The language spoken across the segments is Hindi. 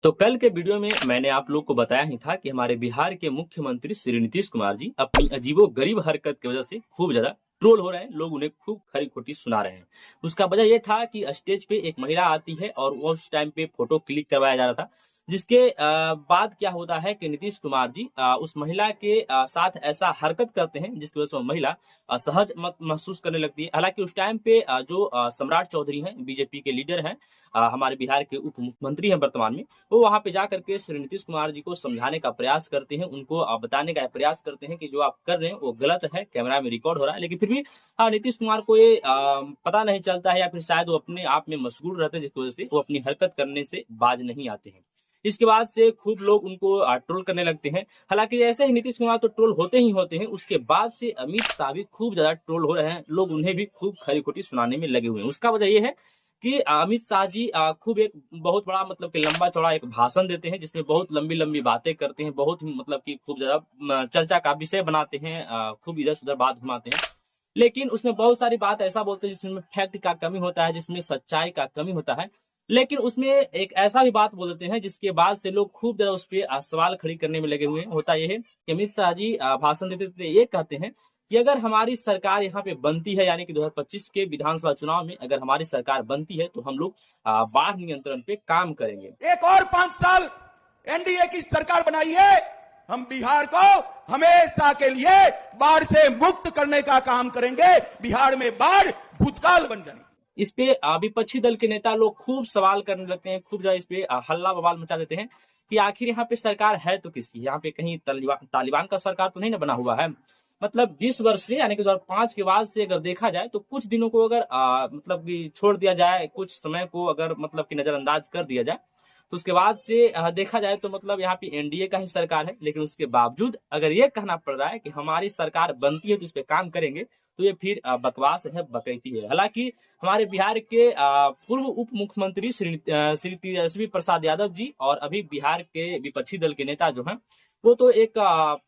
तो कल के वीडियो में मैंने आप लोग को बताया ही था कि हमारे बिहार के मुख्यमंत्री श्री नीतीश कुमार जी अपनी अजीबो-गरीब हरकत की वजह से खूब ज्यादा ट्रोल हो रहे हैं। लोग उन्हें खूब खरी-खोटी सुना रहे हैं। उसका वजह ये था कि स्टेज पे एक महिला आती है और वो उस टाइम पे फोटो क्लिक करवाया जा रहा था। जिसके बाद क्या होता है कि नीतीश कुमार जी उस महिला के साथ ऐसा हरकत करते हैं जिसकी वजह से वो महिला असहज महसूस करने लगती है। हालांकि उस टाइम पे जो सम्राट चौधरी हैं, बीजेपी के लीडर हैं, हमारे बिहार के उप मुख्यमंत्री हैं वर्तमान में, वो वहाँ पे जा करके श्री नीतीश कुमार जी को समझाने का प्रयास करते हैं, उनको बताने का प्रयास करते हैं कि जो आप कर रहे हैं वो गलत है, कैमरा में रिकॉर्ड हो रहा है। लेकिन फिर भी नीतीश कुमार को ये पता नहीं चलता है या फिर शायद वो अपने आप में मशगूल रहते हैं, जिसकी वजह से वो अपनी हरकत करने से बाज नहीं आते हैं। इसके बाद से खूब लोग उनको ट्रोल करने लगते हैं। हालांकि ऐसे ही नीतीश कुमार तो ट्रोल होते ही होते हैं, उसके बाद से अमित शाह भी खूब ज्यादा ट्रोल हो रहे हैं। लोग उन्हें भी खूब खरी-खोटी सुनाने में लगे हुए हैं। उसका वजह ये है कि अमित शाह जी खूब एक बहुत बड़ा मतलब कि लंबा चौड़ा एक भाषण देते हैं, जिसमें बहुत लंबी लंबी बातें करते हैं, बहुत ही मतलब कि खूब ज्यादा चर्चा का विषय बनाते हैं, खूब इधर उधर बात घुमाते हैं। लेकिन उसमें बहुत सारी बात ऐसा बोलते हैं जिसमें फैक्ट का कमी होता है, जिसमें सच्चाई का कमी होता है। लेकिन उसमें एक ऐसा भी बात बोल देते हैं जिसके बाद से लोग खूब ज्यादा उस पर सवाल खड़ी करने में लगे हुए हैं। होता यह है कि अमित शाह जी भाषण देते देते ये कहते हैं कि अगर हमारी सरकार यहाँ पे बनती है, यानी कि 2025 के विधानसभा चुनाव में अगर हमारी सरकार बनती है तो हम लोग बाढ़ नियंत्रण पे काम करेंगे। एक और 5 साल एनडीए की सरकार बनाई है, हम बिहार को हमेशा के लिए बाढ़ से मुक्त करने का काम करेंगे। बिहार में बाढ़ भूतकाल बन जाएगी। इस पे विपक्षी दल के नेता लोग खूब सवाल करने लगते हैं, खूब ज्यादा इस पे हल्ला बवाल मचा देते हैं कि आखिर यहाँ पे सरकार है तो किसकी? यहाँ पे कहीं तालिबान का सरकार तो नहीं ना बना हुआ है। मतलब 20 वर्ष से, यानी कि 2005 के बाद से अगर देखा जाए तो कुछ दिनों को अगर मतलब कि छोड़ दिया जाए, कुछ समय को अगर मतलब कि नजरअंदाज कर दिया जाए, तो उसके बाद से देखा जाए तो मतलब यहाँ पे एनडीए का ही सरकार है। लेकिन उसके बावजूद अगर ये कहना पड़ रहा है कि हमारी सरकार बनती है तो इस पे काम करेंगे, तो ये फिर बकवास है, बकैती है। हालांकि हमारे बिहार के पूर्व उप मुख्यमंत्री श्री तेजस्वी प्रसाद यादव जी और अभी बिहार के विपक्षी दल के नेता जो हैं, वो तो एक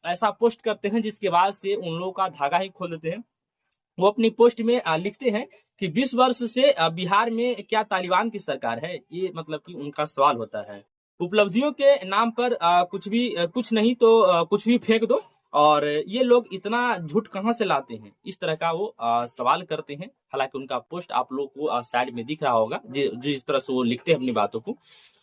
ऐसा पोस्ट करते हैं जिसके बाद से उन लोगों का धागा ही खोल देते हैं। वो अपनी पोस्ट में लिखते हैं कि 20 वर्ष से बिहार में क्या तालिबान की सरकार है? ये मतलब कि उनका सवाल होता है। उपलब्धियों के नाम पर कुछ नहीं तो कुछ भी फेंक दो, और ये लोग इतना झूठ कहाँ से लाते हैं? इस तरह का वो सवाल करते हैं। हालांकि उनका पोस्ट आप लोग को साइड में दिख रहा होगा, जिस तरह से वो लिखते हैं अपनी बातों को।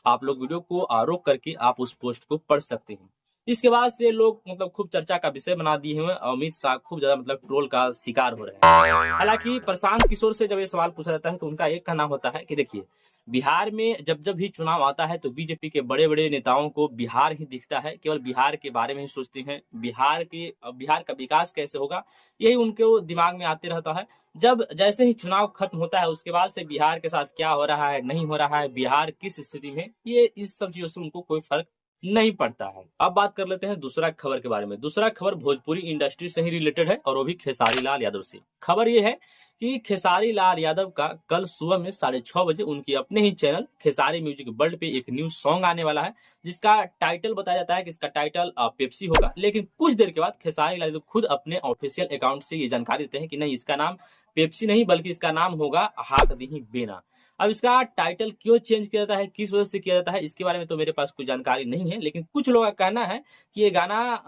आप लोग वीडियो को रोक करके आप उस पोस्ट को पढ़ सकते हैं। इसके बाद से लोग मतलब खूब चर्चा का विषय बना दिए हुए हैं। अमित शाह खूब ज्यादा मतलब ट्रोल का शिकार हो रहे हैं। हालांकि प्रशांत किशोर से जब ये सवाल पूछा जाता है तो उनका एक कहना होता है कि देखिए, बिहार में जब जब भी चुनाव आता है तो बीजेपी के बड़े बड़े नेताओं को बिहार ही दिखता है, केवल बिहार के बारे में ही सोचते हैं। बिहार का विकास कैसे होगा, यही उनके वो दिमाग में आते रहता है। जब जैसे ही चुनाव खत्म होता है उसके बाद से बिहार के साथ क्या हो रहा है, नहीं हो रहा है, बिहार किस स्थिति में, ये इस सब चीजों से उनको कोई फर्क नहीं पड़ता है। अब बात कर लेते हैं दूसरा खबर के बारे में। दूसरा खबर भोजपुरी इंडस्ट्री से ही रिलेटेड है और वो भी खेसारी लाल यादव से। खबर ये है कि खेसारी लाल यादव का कल सुबह में 6:30 बजे उनके अपने ही चैनल खेसारी म्यूजिक वर्ल्ड पे एक न्यू सॉन्ग आने वाला है, जिसका टाइटल बताया जाता है कि इसका टाइटल पेप्सी होगा। लेकिन कुछ देर के बाद खेसारी लाल यादव खुद अपने ऑफिशियल अकाउंट से ये जानकारी देते हैं कि नहीं, इसका नाम पेप्सी नहीं बल्कि इसका नाम होगा हाक दीही बेना। अब इसका टाइटल क्यों चेंज किया जाता है, किस वजह से किया जाता है, इसके बारे में तो मेरे पास कोई जानकारी नहीं है। लेकिन कुछ लोगों का कहना है कि ये गाना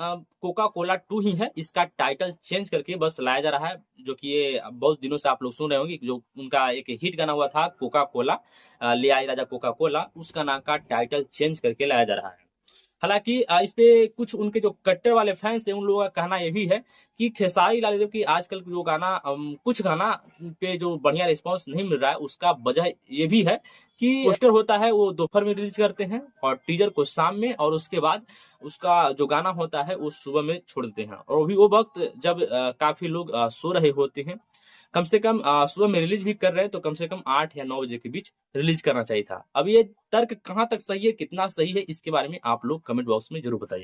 कोका कोला 2 ही है, इसका टाइटल चेंज करके बस लाया जा रहा है। जो कि ये बहुत दिनों से आप लोग सुन रहे होंगे, जो उनका एक हिट गाना हुआ था कोका कोला, ले आई राजा कोका कोला, उस गाना का टाइटल चेंज करके लाया जा रहा है। हालांकि इस पे कुछ उनके जो कट्टर वाले फैंस हैं उन लोगों का कहना यह भी है कि खेसारी लाल यादव की आजकल जो गाना कुछ गाना पे जो बढ़िया रिस्पांस नहीं मिल रहा है, उसका वजह ये भी है कि पोस्टर होता है वो दोपहर में रिलीज करते हैं और टीजर को शाम में, और उसके बाद उसका जो गाना होता है वो सुबह में छोड़ देते हैं। और वो वक्त जब काफी लोग सो रहे होते हैं। कम से कम सुबह में रिलीज भी कर रहे हैं तो कम से कम 8 या 9 बजे के बीच रिलीज करना चाहिए था। अब ये तर्क कहाँ तक सही है, कितना सही है, इसके बारे में आप लोग कमेंट बॉक्स में जरूर बताइएगा।